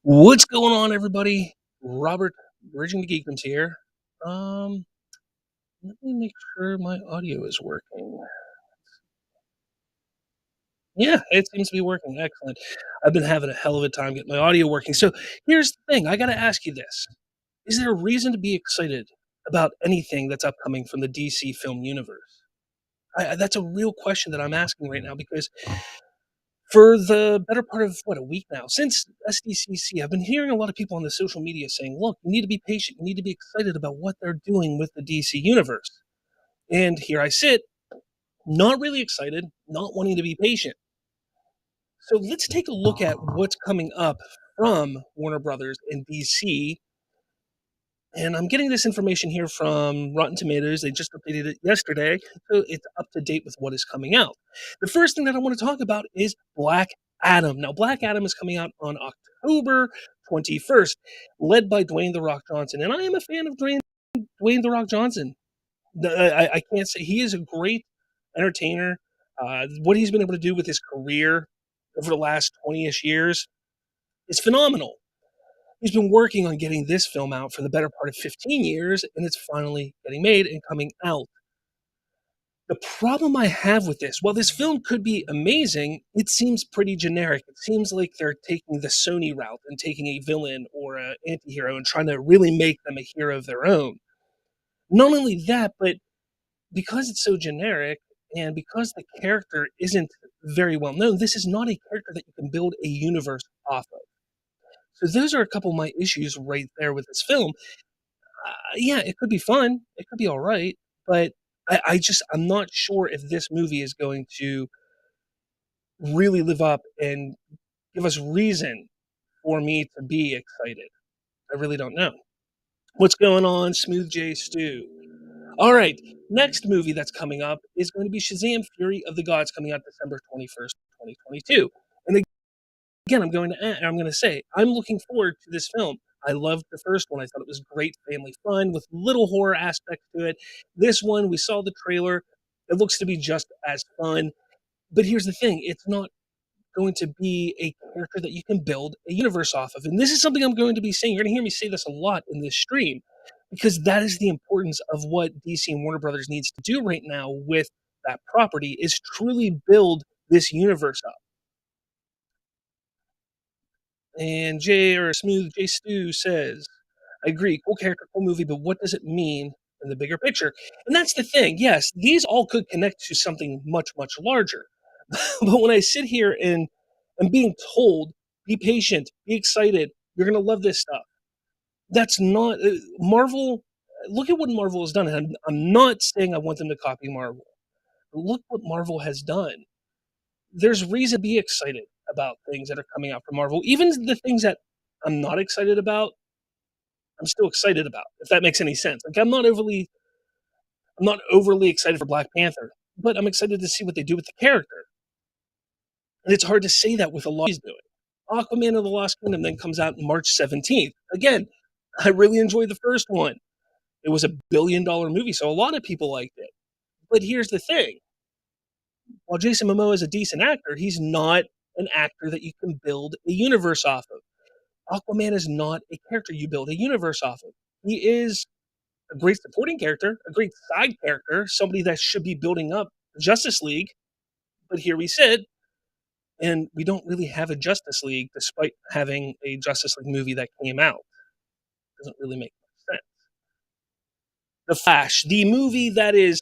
What's going on, everybody? Robert, Bridging the Geekdoms here. Um, Let me make sure my audio is working. Yeah, it seems to be working. Excellent. I've been having a hell of a time getting my audio working. So here's the thing. I got to ask you this. Is there a reason to be excited about anything that's upcoming from the DC film universe? That's a real question that I'm asking right now because for the better part of a week now, since SDCC, I've been hearing a lot of people on the social media saying, look, you need to be patient. You need to be excited about what they're doing with the DC universe. And here I sit, not really excited, not wanting to be patient. So let's take a look at what's coming up from Warner Brothers and DC. And I'm getting this information here from Rotten Tomatoes. They just updated it yesterday, so it's up to date with what is coming out. The first thing that I want to talk about is Black Adam. Now, Black Adam is coming out on October 21st, led by Dwayne The Rock Johnson. And I am a fan of Dwayne The Rock Johnson. I can't say he is a great entertainer. What he's been able to do with his career over the last 20-ish years is phenomenal. He's been working on getting this film out for the better part of 15 years, and it's finally getting made and coming out. The problem I have with this, while this film could be amazing, it seems pretty generic. It seems like they're taking the Sony route and taking a villain or an anti-hero and trying to really make them a hero of their own. Not only that, but because it's so generic and because the character isn't very well known, this is not a character that you can build a universe off of. So those are a couple of my issues right there with this film. Yeah, it could be fun. It could be all right, but I'm not sure if this movie is going to really live up and give us reason for me to be excited. I really don't know. What's going on, Smooth J Stew? All right, next movie that's coming up is going to be Shazam: Fury of the Gods, coming out December 21st, 2022. And again, I'm going to say I'm looking forward to this film. I loved the first one. I thought it was great family fun with little horror aspect to it. This one, we saw the trailer. It looks to be just as fun. But here's the thing, it's not going to be a character that you can build a universe off of. And this is something I'm going to be saying. You're going to hear me say this a lot in this stream because that is the importance of what DC and Warner Brothers needs to do right now with that property is truly build this universe up. And Smooth J Stew says, I agree, cool character, cool movie, but what does it mean in the bigger picture? And that's the thing. Yes, these all could connect to something much, much larger. But when I sit here and I'm being told, be patient, be excited, you're going to love this stuff. That's not Marvel. Look at what Marvel has done. And I'm not saying I want them to copy Marvel. But look what Marvel has done. There's reason to be excited about things that are coming out from Marvel. Even the things that I'm not excited about, I'm still excited about, if that makes any sense. Like I'm not overly excited for Black Panther, but I'm excited to see what they do with the character. And it's hard to say that with a lot he's doing. Aquaman of the Lost Kingdom then comes out March 17th. Again, I really enjoyed the first one. It was $1 billion movie, so a lot of people liked it. But here's the thing. While Jason Momoa is a decent actor, he's not an actor that you can build a universe off of. Aquaman is not a character you build a universe off of. He is a great supporting character, a great side character, somebody that should be building up Justice League. But here we sit, and we don't really have a Justice League despite having a Justice League movie that came out. Doesn't really make sense. The Flash, the movie that is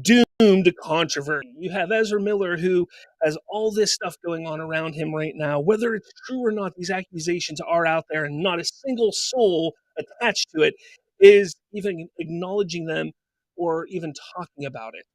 doomed to controversy. You have Ezra Miller, who has all this stuff going on around him right now. Whether it's true or not, these accusations are out there, and not a single soul attached to it is even acknowledging them or even talking about it.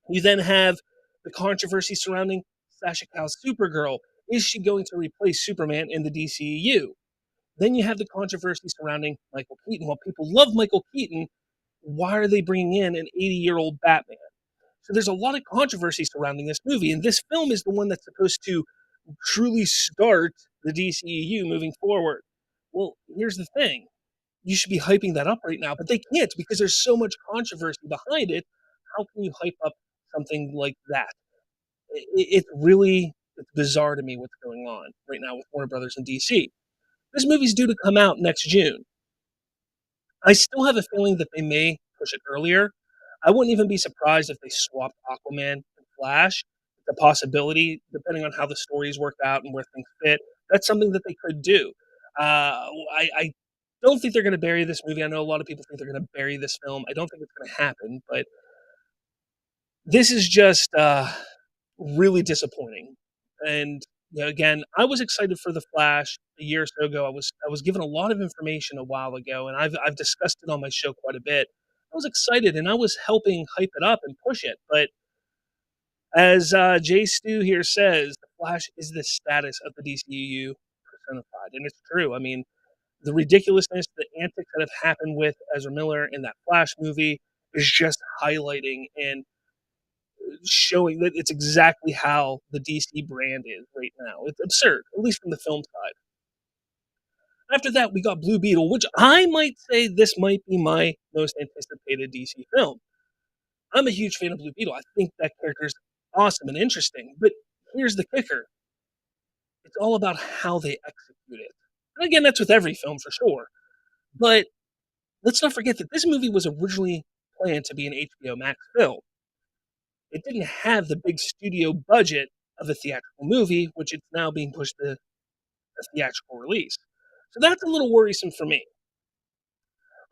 You then have the controversy surrounding Sasha Cal's Supergirl. Is she going to replace Superman in the DCEU? Then you have the controversy surrounding Michael Keaton. While people love Michael Keaton, why are they bringing in an 80-year-old Batman? So there's a lot of controversy surrounding this movie, and this film is the one that's supposed to truly start the DCEU moving forward. Well, here's the thing. You should be hyping that up right now, but they can't because there's so much controversy behind it. How can you hype up something like that? It's bizarre to me what's going on right now with Warner Brothers and DC. This movie's due to come out next June. I still have a feeling that they may push it earlier. I wouldn't even be surprised if they swapped Aquaman and Flash. The possibility, depending on how the stories work out and where things fit, that's something that they could do. I don't think they're going to bury this movie. I know a lot of people think they're going to bury this film. I don't think it's going to happen, but this is just really disappointing. And you know, again, I was excited for the Flash a year or so ago. I was given a lot of information a while ago, and I've discussed it on my show quite a bit. I was excited, and I was helping hype it up and push it. But as Jay Stu here says, the Flash is the status of the DCEU personified, and it's true. I mean, the ridiculousness, the antics that have happened with Ezra Miller in that Flash movie is just highlighting and showing that it's exactly how the DC brand is right now. It's absurd, at least from the film side. After that, we got Blue Beetle, which I might say this might be my most anticipated DC film. I'm a huge fan of Blue Beetle. I think that character's awesome and interesting. But here's the kicker: it's all about how they execute it. And again, that's with every film for sure. But let's not forget that this movie was originally planned to be an HBO Max film. It didn't have the big studio budget of a theatrical movie, which it's now being pushed to a theatrical release. So that's a little worrisome for me.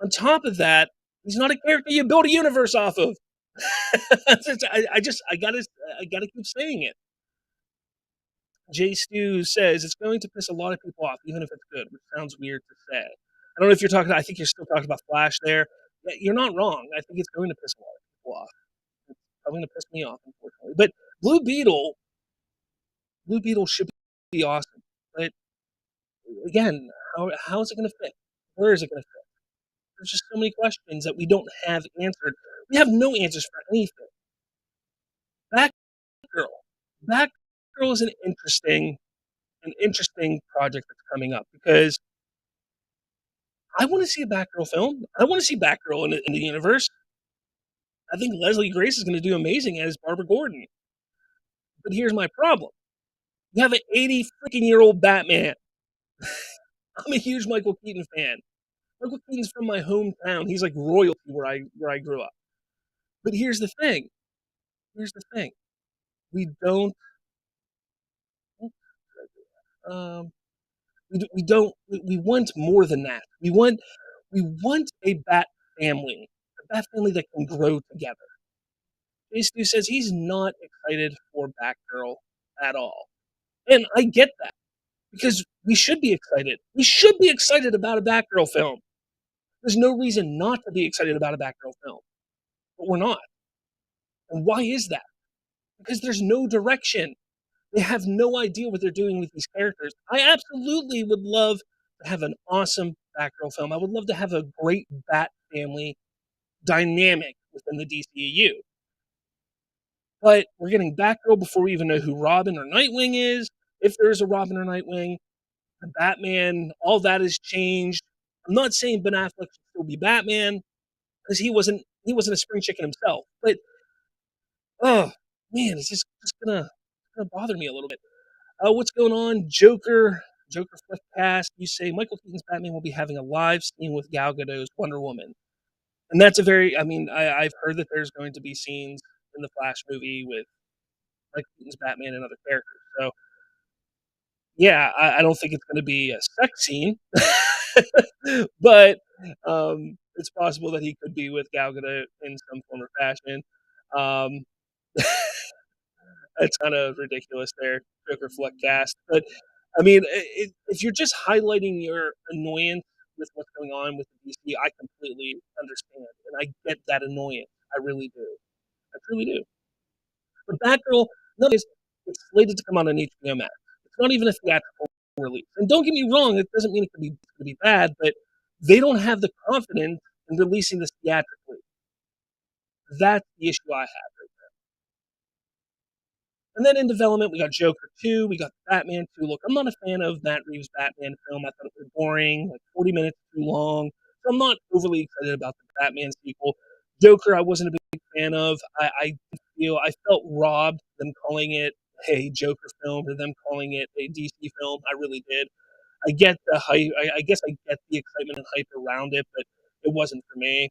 On top of that, he's not a character you build a universe off of. I gotta keep saying it. Jay Stu says it's going to piss a lot of people off, even if it's good, which sounds weird to say. I don't know if you're talking. I think you're still talking about Flash there. Yeah, you're not wrong. I think it's going to piss a lot of people off. It's probably going to piss me off, unfortunately. But Blue Beetle, Blue Beetle should be awesome. But again, how is it going to fit? Where is it going to fit? There's just so many questions that we don't have answered. We have no answers for anything. Batgirl. Batgirl is an interesting project that's coming up because I want to see a Batgirl film. I want to see Batgirl in the universe. I think Leslie Grace is going to do amazing as Barbara Gordon. But here's my problem: you have an 80 freaking year old Batman. I'm a huge Michael Keaton fan. Michael Keaton's from my hometown. He's like royalty where I grew up. But here's the thing. Here's the thing. We don't. Um, we don't. We want more than that. We want a Bat family that can grow together. Stu says he's not excited for Batgirl at all, and I get that because we should be excited. We should be excited about a Batgirl film. There's no reason not to be excited about a Batgirl film, but we're not. And why is that? Because there's no direction. They have no idea what they're doing with these characters. I absolutely would love to have an awesome Batgirl film. I would love to have a great Bat family dynamic within the DCEU. But we're getting Batgirl before we even know who Robin or Nightwing is. If there is a Robin or Nightwing, the Batman, all that has changed. I'm not saying Ben Affleck should still be Batman because he wasn't a spring chicken himself. But oh man, it's just gonna bother me a little bit. What's going on, Joker Flick Cast? You say Michael Keaton's Batman will be having a live scene with Gal Gadot's Wonder Woman, and that's a very. I mean, I've heard that there's going to be scenes in the Flash movie with Michael Keaton's Batman and other characters. So yeah, I don't think it's going to be a sex scene, but it's possible that he could be with Gal Gadot in some form or fashion. Um, That's kind of ridiculous there, Joker Fleck cast. But I mean, if you're just highlighting your annoyance with what's going on with the DC, I completely understand, and I get that annoyance. I really do. I truly do. But Batgirl, no, it's slated to come out on HBO Max. It's not even a theatrical release. And don't get me wrong, it doesn't mean it could be bad, but they don't have the confidence in releasing this theatrically. That's the issue I have. And then in development, we got Joker 2, we got Batman 2. Look, I'm not a fan of Matt Reeves' Batman film. I thought it was boring, like 40 minutes too long. So I'm not overly excited about the Batman sequel. Joker, I wasn't a big fan of. I felt robbed them calling it a Joker film or them calling it a DC film. I really did. I get the hype. I guess I get the excitement and hype around it, but it wasn't for me.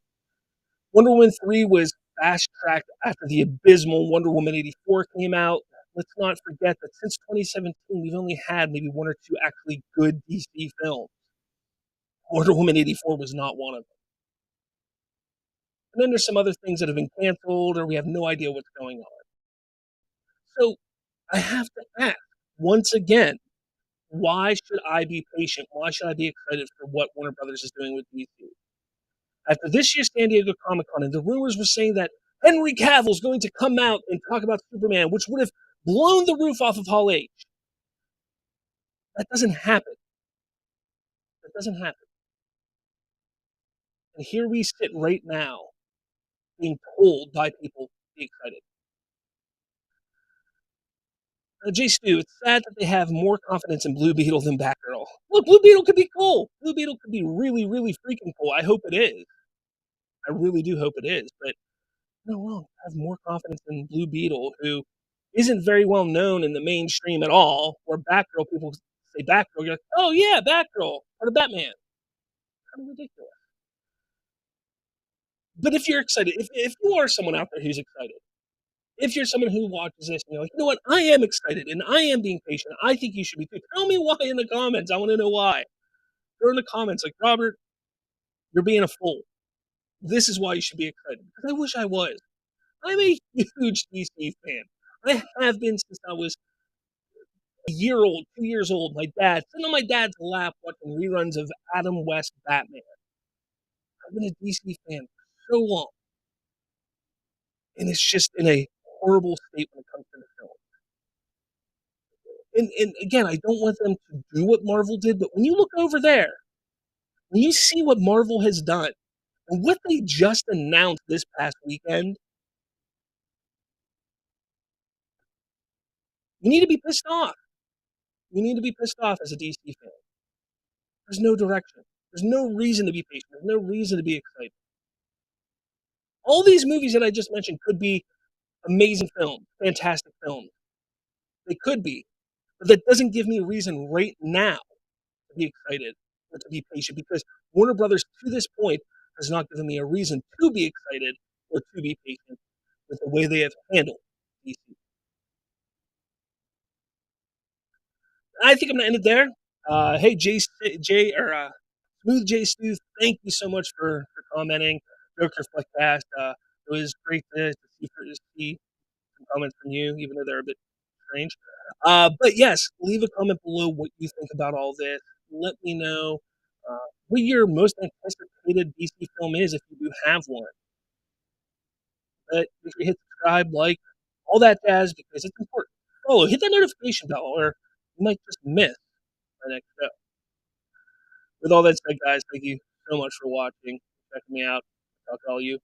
Wonder Woman 3 was fast tracked after the abysmal Wonder Woman 84 came out. Let's not forget that since 2017, we've only had maybe one or two actually good DC films. Wonder Woman 84 was not one of them. And then there's some other things that have been canceled or we have no idea what's going on. So I have to ask once again, why should I be patient? Why should I be excited for what Warner Brothers is doing with DC? After this year's San Diego Comic Con, and the rumors were saying that Henry Cavill's going to come out and talk about Superman, which would have blown the roof off of Hall H. That doesn't happen. That doesn't happen. And here we sit right now, being told by people to be excited. Jay Stu, it's sad that they have more confidence in Blue Beetle than Batgirl. Look, Blue Beetle could be cool. Blue Beetle could be really, really freaking cool. I hope it is. I really do hope it is. But no wrong. I have more confidence in Blue Beetle, who isn't very well known in the mainstream at all. Where Batgirl, people say Batgirl, you're like, oh yeah, Batgirl, or the Batman. Kind of ridiculous. But if you're excited, if you are someone out there who's excited, if you're someone who watches this and you're like, you know what, I am excited and I am being patient, I think you should be too. Tell me why in the comments. I want to know why. Go in the comments like, Robert, you're being a fool. This is why you should be excited. Because I wish I was. I'm a huge DC fan. I have been since I was a year old, 2 years old. My dad, sitting on my dad's lap watching reruns of Adam West Batman. I've been a DC fan for so long. And it's just in a horrible state when it comes to the film. And again, I don't want them to do what Marvel did, but when you look over there, when you see what Marvel has done and what they just announced this past weekend, you need to be pissed off. You need to be pissed off as a DC fan. There's no direction. There's no reason to be patient. There's no reason to be excited. All these movies that I just mentioned could be amazing films, fantastic films. They could be. But that doesn't give me a reason right now to be excited or to be patient because Warner Brothers, to this point, has not given me a reason to be excited or to be patient with the way they have handled DC. I think I'm going to end it there. Hey, Smooth J Stu, thank you so much for commenting. Joker Fleckcast. It was great to see some comments from you, even though they're a bit strange. But yes, leave a comment below what you think about all this. Let me know what your most anticipated DC film is if you do have one. But make sure you hit subscribe, like, all that jazz because it's important. Oh, hit that notification bell or you might just miss my next show. With all that said, guys, thank you so much for watching, checking me out. Talk to all you